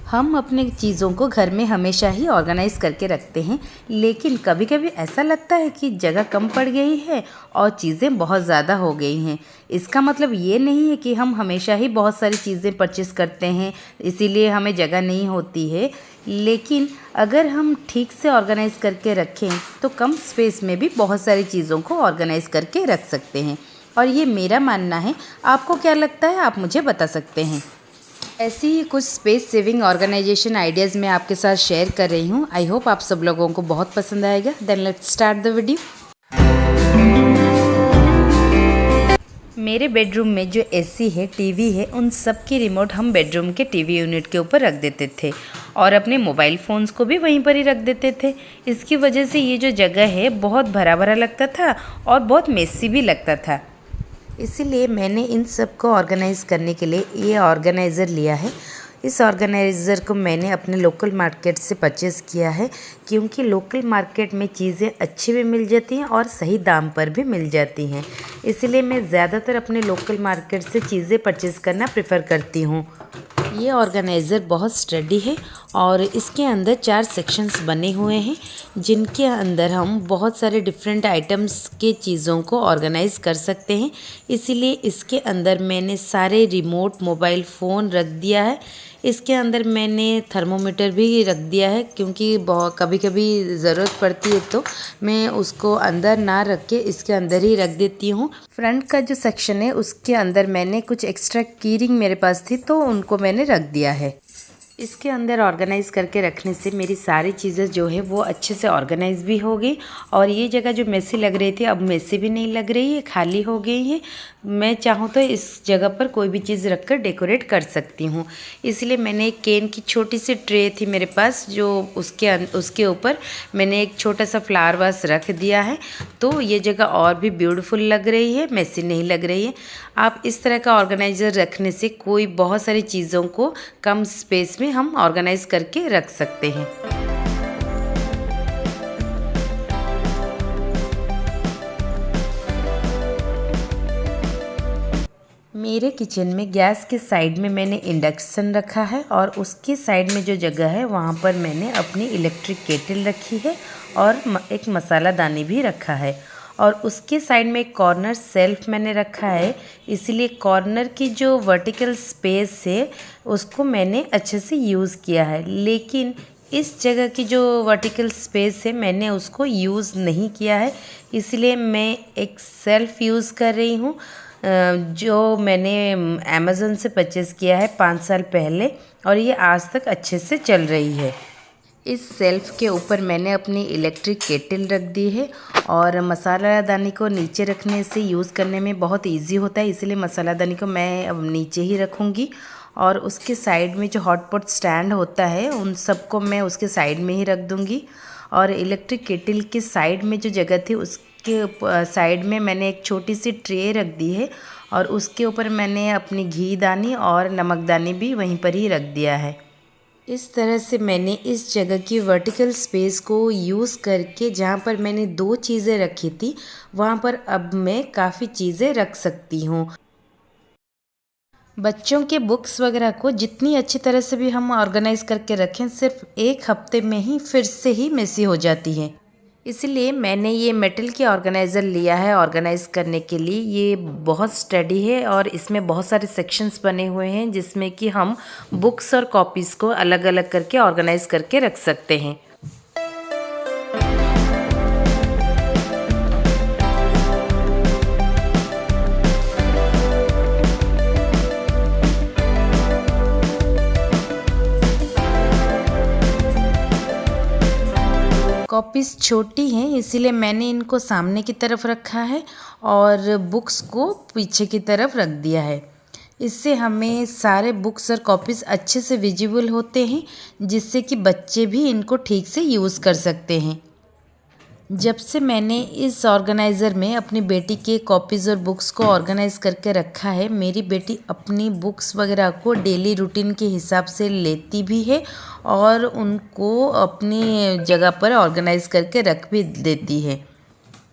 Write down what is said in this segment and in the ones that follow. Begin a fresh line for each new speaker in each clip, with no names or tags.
हम अपने चीज़ों को घर में हमेशा ही ऑर्गेनाइज़ करके रखते हैं, लेकिन कभी कभी ऐसा लगता है कि जगह कम पड़ गई है और चीज़ें बहुत ज़्यादा हो गई हैं। इसका मतलब ये नहीं है कि हम हमेशा ही बहुत सारी चीज़ें परचेज़ करते हैं इसीलिए हमें जगह नहीं होती है, लेकिन अगर हम ठीक से ऑर्गेनाइज़ करके रखें तो कम स्पेस में भी बहुत सारी चीज़ों को ऑर्गेनाइज़ करके रख सकते हैं। और ये मेरा मानना है। आपको क्या लगता है, आप मुझे बता सकते हैं। ऐसी ही कुछ स्पेस सेविंग ऑर्गेनाइजेशन आइडियाज़ मैं आपके साथ शेयर कर रही हूँ। आई होप आप सब लोगों को बहुत पसंद आएगा। Then let's start the video. मेरे बेडरूम में जो एसी है, टीवी है, उन सब की रिमोट हम बेडरूम के टीवी यूनिट के ऊपर रख देते थे और अपने मोबाइल फ़ोन्स को भी वहीं पर ही रख देते थे। इसकी वजह से ये जो जगह है बहुत भरा भरा लगता था और बहुत मेसी भी लगता था। इसीलिए मैंने इन सब को ऑर्गेनाइज़ करने के लिए ये ऑर्गेनाइज़र लिया है। इस ऑर्गेनाइज़र को मैंने अपने लोकल मार्केट से परचेज़ किया है, क्योंकि लोकल मार्केट में चीज़ें अच्छी भी मिल जाती हैं और सही दाम पर भी मिल जाती हैं। इसलिए मैं ज़्यादातर अपने लोकल मार्केट से चीज़ें परचेज़ करना प्रेफर करती हूँ। ये ऑर्गेनाइज़र बहुत स्टडी है और इसके अंदर 4 सेक्शंस बने हुए हैं, जिनके अंदर हम बहुत सारे डिफरेंट आइटम्स के चीज़ों को ऑर्गेनाइज़ कर सकते हैं। इसीलिए इसके अंदर मैंने सारे रिमोट मोबाइल फ़ोन रख दिया है। इसके अंदर मैंने थर्मोमीटर भी रख दिया है, क्योंकि कभी कभी ज़रूरत पड़ती है तो मैं उसको अंदर ना रख के इसके अंदर ही रख देती हूँ। फ्रंट का जो सेक्शन है उसके अंदर मैंने कुछ एक्स्ट्रा की रिंग मेरे पास थी तो उनको मैंने रख दिया है। इसके अंदर ऑर्गेनाइज़ करके रखने से मेरी सारी चीज़ें जो है वो अच्छे से ऑर्गेनाइज़ भी हो गई और ये जगह जो मेसी लग रही थी अब मेसी भी नहीं लग रही है, खाली हो गई है। मैं चाहूँ तो इस जगह पर कोई भी चीज़ रखकर डेकोरेट कर सकती हूँ। इसलिए मैंने एक केन की छोटी सी ट्रे थी मेरे पास, जो उसके ऊपर मैंने एक छोटा सा फ्लावर वास रख दिया है, तो ये जगह और भी ब्यूटीफुल लग रही है, मेसी नहीं लग रही है। आप इस तरह का ऑर्गेनाइज़र रखने से कोई बहुत सारी चीज़ों को कम स्पेस में हम ऑर्गेनाइज करके रख सकते हैं। मेरे किचन में गैस के साइड में मैंने इंडक्शन रखा है और उसके साइड में जो जगह है वहाँ पर मैंने अपनी इलेक्ट्रिक केटल रखी है और एक मसाला दानी भी रखा है। और उसके साइड में एक कॉर्नर सेल्फ मैंने रखा है, इसलिए कॉर्नर की जो वर्टिकल स्पेस है उसको मैंने अच्छे से यूज़ किया है। लेकिन इस जगह की जो वर्टिकल स्पेस है मैंने उसको यूज़ नहीं किया है, इसलिए मैं एक सेल्फ यूज़ कर रही हूँ, जो मैंने अमेज़न से परचेज़ किया है 5 साल पहले और ये आज तक अच्छे से चल रही है। इस सेल्फ के ऊपर मैंने अपनी इलेक्ट्रिक केटल रख दी है और मसाला दानी को नीचे रखने से यूज़ करने में बहुत इजी होता है, इसलिए मसाला दानी को मैं अब नीचे ही रखूँगी। और उसके साइड में जो हॉट पॉट स्टैंड होता है उन सबको मैं उसके साइड में ही रख दूँगी। और इलेक्ट्रिक केटल के साइड में जो जगह थी उसके साइड में मैंने एक छोटी सी ट्रे रख दी है और उसके ऊपर मैंने अपनी घी दानी और नमक दानी भी वहीं पर ही रख दिया है। इस तरह से मैंने इस जगह की वर्टिकल स्पेस को यूज़ करके जहाँ पर मैंने 2 चीज़ें रखी थी वहाँ पर अब मैं काफ़ी चीज़ें रख सकती हूँ। बच्चों के बुक्स वगैरह को जितनी अच्छी तरह से भी हम ऑर्गेनाइज़ करके रखें, सिर्फ 1 हफ्ते में ही फिर से ही मेसी हो जाती है। इसलिए मैंने ये मेटल की ऑर्गेनाइज़र लिया है ऑर्गेनाइज़ करने के लिए। ये बहुत स्टडी है और इसमें बहुत सारे सेक्शंस बने हुए हैं जिसमें कि हम बुक्स और कॉपीज़ को अलग अलग करके ऑर्गेनाइज़ करके रख सकते हैं। कॉपीज़ छोटी हैं इसीलिए मैंने इनको सामने की तरफ रखा है और बुक्स को पीछे की तरफ रख दिया है। इससे हमें सारे बुक्स और कॉपीज़ अच्छे से विजिबल होते हैं, जिससे कि बच्चे भी इनको ठीक से यूज़ कर सकते हैं। जब से मैंने इस ऑर्गेनाइज़र में अपनी बेटी के कॉपीज़ और बुक्स को ऑर्गेनाइज़ करके रखा है, मेरी बेटी अपनी बुक्स वगैरह को डेली रूटीन के हिसाब से लेती भी है और उनको अपनी जगह पर ऑर्गेनाइज़ करके रख भी देती है।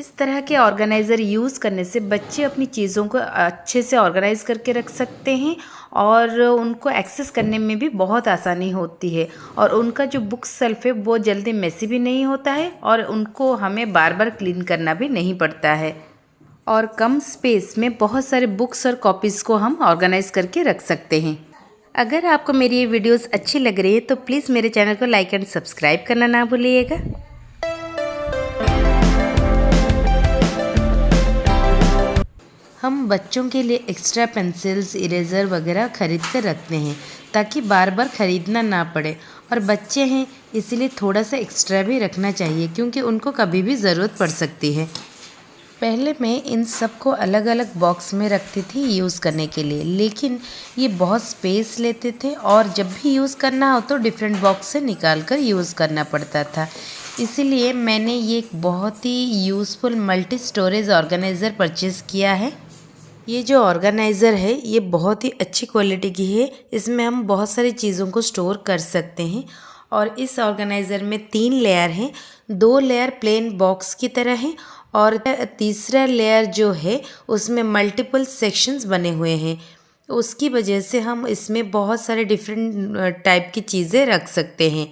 इस तरह के ऑर्गेनाइज़र यूज़ करने से बच्चे अपनी चीज़ों को अच्छे से ऑर्गेनाइज़ करके रख सकते हैं और उनको एक्सेस करने में भी बहुत आसानी होती है और उनका जो बुक शेल्फ है वो जल्दी मेसी भी नहीं होता है और उनको हमें बार बार क्लीन करना भी नहीं पड़ता है और कम स्पेस में बहुत सारे बुक्स और कॉपीज़ को हम ऑर्गेनाइज़ करके रख सकते हैं। अगर आपको मेरी ये वीडियोस अच्छी लग रही है तो प्लीज़ मेरे चैनल को लाइक एंड सब्सक्राइब करना ना भूलिएगा। हम बच्चों के लिए एक्स्ट्रा पेंसिल्स, इरेज़र वगैरह ख़रीद कर रखते हैं ताकि बार बार ख़रीदना ना पड़े और बच्चे हैं इसीलिए थोड़ा सा एक्स्ट्रा भी रखना चाहिए क्योंकि उनको कभी भी ज़रूरत पड़ सकती है। पहले मैं इन सब को अलग अलग बॉक्स में रखती थी यूज़ करने के लिए, लेकिन ये बहुत स्पेस लेते थे और जब भी यूज़ करना हो तो डिफरेंट बॉक्स से निकाल कर यूज़ करना पड़ता था। इसीलिए मैंने ये एक बहुत ही useful multi storage organiser purchase किया है। ये जो ऑर्गेनाइज़र है ये बहुत ही अच्छी क्वालिटी की है। इसमें हम बहुत सारी चीज़ों को स्टोर कर सकते हैं और इस ऑर्गेनाइज़र में 3 लेयर हैं। 2 लेयर प्लेन बॉक्स की तरह है और तीसरा लेयर जो है उसमें मल्टीपल सेक्शंस बने हुए हैं। उसकी वजह से हम इसमें बहुत सारे डिफरेंट टाइप की चीज़ें रख सकते हैं।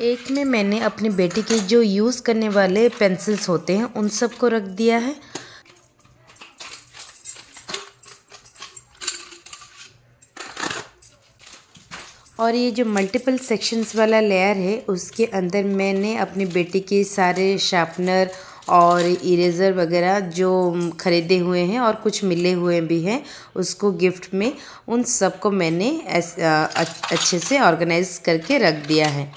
एक में मैंने अपनी बेटी के जो यूज़ करने वाले पेंसिल्स होते हैं उन सब को रख दिया है और ये जो मल्टीपल सेक्शंस वाला लेयर है उसके अंदर मैंने अपनी बेटी के सारे शार्पनर और इरेज़र वगैरह जो ख़रीदे हुए हैं और कुछ मिले हुए भी हैं उसको गिफ्ट में, उन सब को मैंने अच्छे से ऑर्गेनाइज़ करके रख दिया है।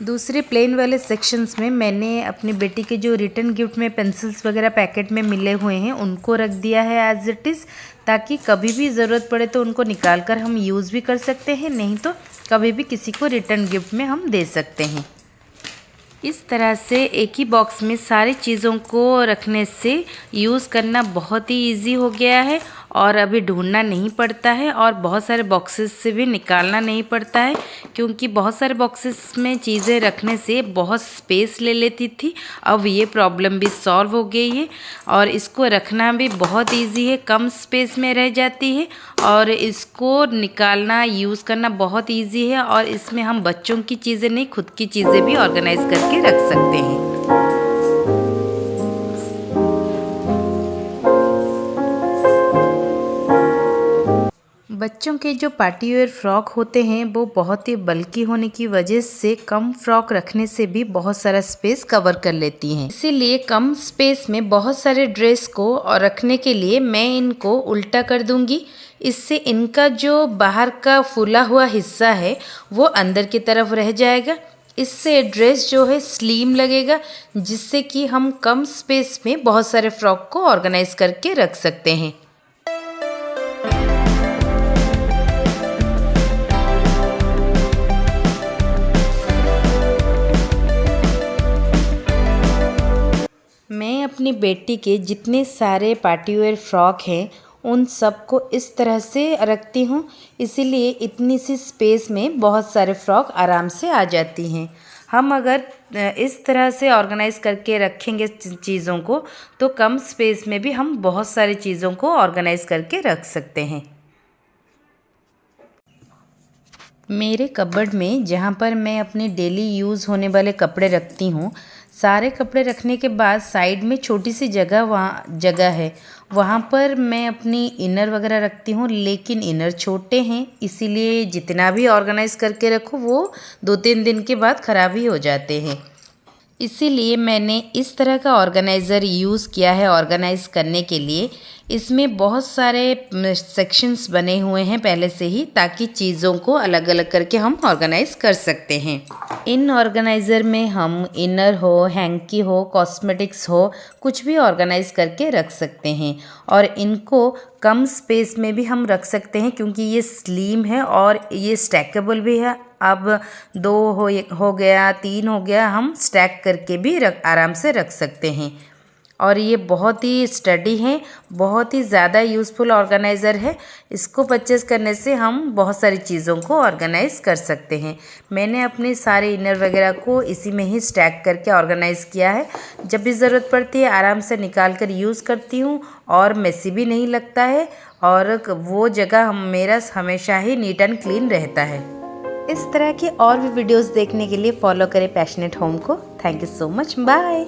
दूसरे प्लेन वाले सेक्शंस में मैंने अपनी बेटी के जो रिटर्न गिफ्ट में पेंसिल्स वगैरह पैकेट में मिले हुए हैं उनको रख दिया है एज इट इज़, ताकि कभी भी ज़रूरत पड़े तो उनको निकाल कर हम यूज़ भी कर सकते हैं, नहीं तो कभी भी किसी को रिटर्न गिफ्ट में हम दे सकते हैं। इस तरह से एक ही बॉक्स में सारी चीज़ों को रखने से यूज़ करना बहुत ही इजी हो गया है और अभी ढूंढना नहीं पड़ता है और बहुत सारे बॉक्सेस से भी निकालना नहीं पड़ता है, क्योंकि बहुत सारे बॉक्सेस में चीज़ें रखने से बहुत स्पेस ले लेती थी। अब ये प्रॉब्लम भी सॉल्व हो गई है और इसको रखना भी बहुत इजी है, कम स्पेस में रह जाती है और इसको निकालना यूज़ करना बहुत इजी है और इसमें हम बच्चों की चीज़ें नहीं खुद की चीज़ें भी ऑर्गेनाइज करके रख सकते हैं। बच्चों के जो पार्टी वेयर फ्रॉक होते हैं वो बहुत ही बल्की होने की वजह से कम फ्रॉक रखने से भी बहुत सारा स्पेस कवर कर लेती हैं। इसीलिए कम स्पेस में बहुत सारे ड्रेस को और रखने के लिए मैं इनको उल्टा कर दूंगी। इससे इनका जो बाहर का फूला हुआ हिस्सा है वो अंदर की तरफ रह जाएगा। इससे ड्रेस जो है स्लिम लगेगा, जिससे कि हम कम स्पेस में बहुत सारे फ्रॉक को ऑर्गेनाइज करके रख सकते हैं। मैं अपनी बेटी के जितने सारे पार्टी वेयर फ्रॉक हैं उन सब को इस तरह से रखती हूँ, इसीलिए इतनी सी स्पेस में बहुत सारे फ्रॉक आराम से आ जाती हैं। हम अगर इस तरह से ऑर्गेनाइज़ करके रखेंगे चीज़ों को तो कम स्पेस में भी हम बहुत सारी चीज़ों को ऑर्गेनाइज़ करके रख सकते हैं। मेरे कबर्ड में जहाँ पर मैं अपने डेली यूज़ होने वाले कपड़े रखती हूँ, सारे कपड़े रखने के बाद साइड में छोटी सी जगह है, वहाँ पर मैं अपनी इनर वगैरह रखती हूँ, लेकिन इनर छोटे हैं इसीलिए जितना भी ऑर्गेनाइज़ करके रखो वो 2-3 दिन के बाद ख़राब ही हो जाते हैं। इसीलिए मैंने इस तरह का ऑर्गेनाइज़र यूज़ किया है ऑर्गेनाइज़ करने के लिए। इसमें बहुत सारे सेक्शंस बने हुए हैं पहले से ही, ताकि चीज़ों को अलग अलग करके हम ऑर्गेनाइज़ कर सकते हैं। इन ऑर्गेनाइज़र में हम इनर हो, हैंकी हो, कॉस्मेटिक्स हो, कुछ भी ऑर्गेनाइज़ करके रख सकते हैं और इनको कम स्पेस में भी हम रख सकते हैं क्योंकि ये स्लिम है और ये स्टैकेबल भी है। अब 2 हो गया, 3 हो गया, हम स्टैक करके भी आराम से रख सकते हैं। और ये बहुत ही स्टडी है, बहुत ही ज़्यादा यूज़फुल ऑर्गेनाइज़र है। इसको परचेस करने से हम बहुत सारी चीज़ों को ऑर्गेनाइज़ कर सकते हैं। मैंने अपने सारे इनर वगैरह को इसी में ही स्टैक करके ऑर्गेनाइज़ किया है। जब भी ज़रूरत पड़ती है आराम से निकाल कर यूज़ करती हूँ और मेसी भी नहीं लगता है और वो जगह मेरा हमेशा ही नीट एंड क्लीन रहता है। इस तरह की और भी वीडियोस देखने के लिए फॉलो करें पैशनेट होम को। Thank you so much, bye.